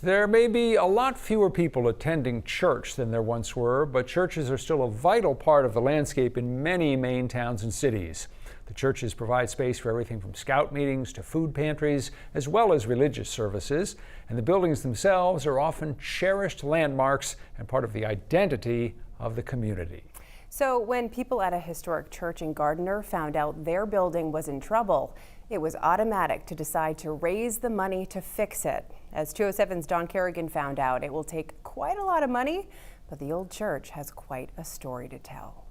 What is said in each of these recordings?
There may be a lot fewer people attending church than there once were, but churches are still a vital part of the landscape in many Maine towns and cities. The churches provide space for everything from scout meetings to food pantries, as well as religious services, and the buildings themselves are often cherished landmarks and part of the identity of the community. So when people at a historic church in Gardiner found out their building was in trouble, it was automatic to decide to raise the money to fix it. As 207's Don Kerrigan found out, it will take quite a lot of money, but the old church has quite a story to tell.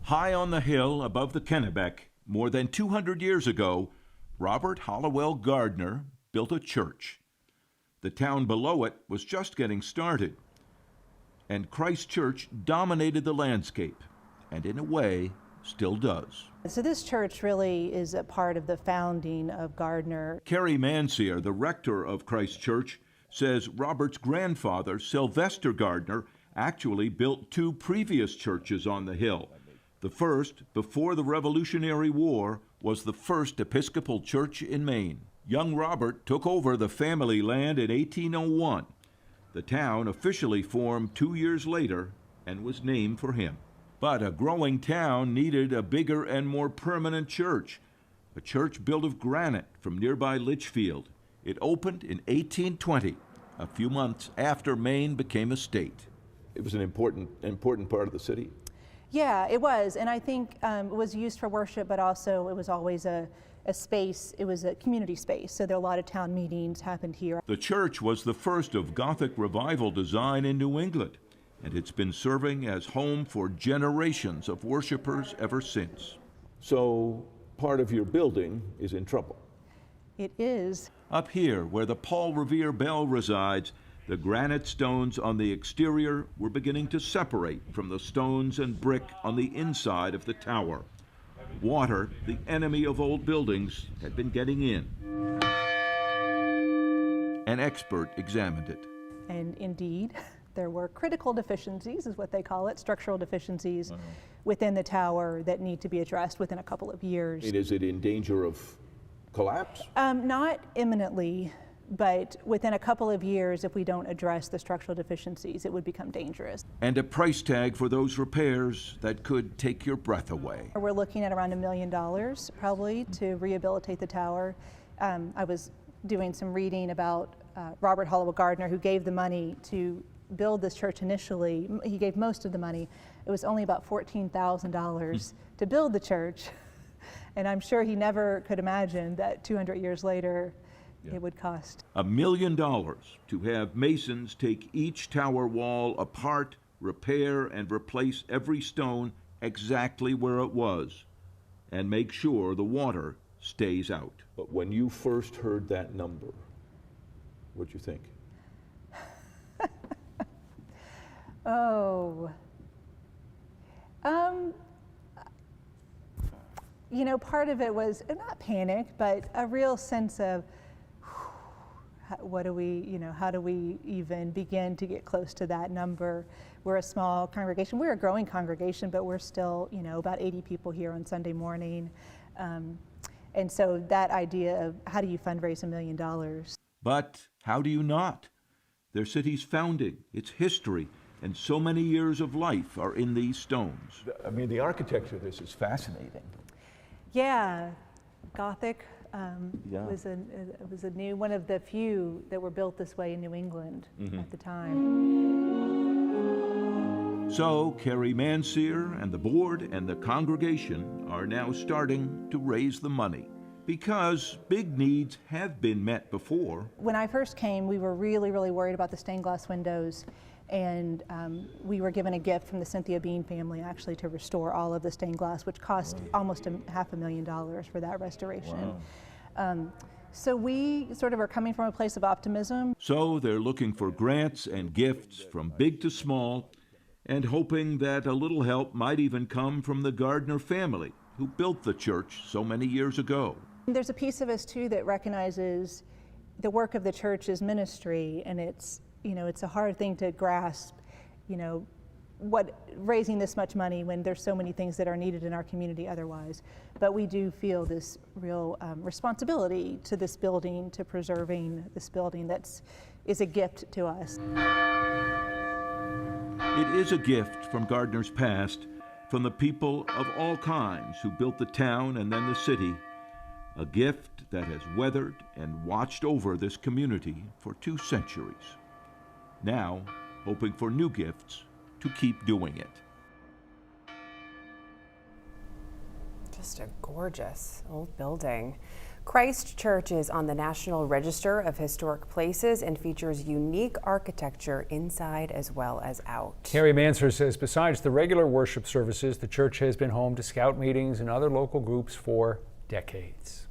High on the hill above the Kennebec, more than 200 years ago, Robert Hollowell Gardiner built a church. The town below it was just getting started, and Christ Church dominated the landscape, and in a way, still does. So this church really is a part of the founding of Gardiner. Carrie Mansier, the rector of Christ Church, says Robert's grandfather, Sylvester Gardiner, actually built two previous churches on the hill. The first, before the Revolutionary War, was the first Episcopal church in Maine. Young Robert took over the family land in 1801. The town officially formed 2 years later and was named for him. But a growing town needed a bigger and more permanent church, a church built of granite from nearby Litchfield. It opened in 1820, a few months after Maine became a state. It was an important part of the city. Yeah, it was, and I think it was used for worship, but also it was always a space, it was a community space, so there were a lot of town meetings happened here. The church was the first of Gothic revival design in New England, and it's been serving as home for generations of worshipers ever since. So part of your building is in trouble. It is. Up here, where the Paul Revere bell resides, the granite stones on the exterior were beginning to separate from the stones and brick on the inside of the tower. Water, the enemy of old buildings, had been getting in. An expert examined it. And indeed, there were critical deficiencies, is what they call it, structural deficiencies within the tower that need to be addressed within a couple of years. Is it in danger of collapse? Not imminently, but within a couple of years, if we don't address the structural deficiencies, it would become dangerous. And a price tag for those repairs that could take your breath away. We're looking at around $1 million probably to rehabilitate the tower. I was doing some reading about Robert Hollowell Gardiner, who gave the money to build this church initially. He gave most of the money. It was only about $14,000 to build the church. And I'm sure he never could imagine that 200 years later, it would cost $1 million to have masons take each tower wall apart, repair and replace every stone exactly where it was, and make sure the water stays out. But when you first heard that number, what'd you think? You know, part of it was not panic, but a real sense of what do we, you know, how do we even begin to get close to that number? We're a small congregation. We're a growing congregation, but we're still, you know, about 80 people here on Sunday morning. And so that idea of how do you fundraise $1 million? But how do you not? Their city's founding, its history, and so many years of life are in these stones. I mean, the architecture of this is fascinating. Yeah, Gothic was a new, one of the few that were built this way in New England at the time. So Carrie Mansier and the board and the congregation are now starting to raise the money, because big needs have been met before. When I first came, we were really, really worried about the stained glass windows, and we were given a gift from the Cynthia Bean family actually to restore all of the stained glass, which cost almost $500,000 for that restoration. Wow. So we sort of are coming from a place of optimism. So they're looking for grants and gifts from big to small, and hoping that a little help might even come from the Gardiner family, who built the church so many years ago. There's a piece of us too that recognizes the work of the church as ministry, and it's, you know, it's a hard thing to grasp, you know, raising this much money when there's so many things that are needed in our community otherwise. But we do feel this real responsibility to this building, to preserving this building is a gift to us. It is a gift from Gardiner's past, from the people of all kinds who built the town and then the city, a gift that has weathered and watched over this community for 2 centuries. Now, hoping for new gifts to keep doing it. Just a gorgeous old building. Christ Church is on the National Register of Historic Places and features unique architecture inside as well as out. Carrie Manser says besides the regular worship services, the church has been home to scout meetings and other local groups for decades.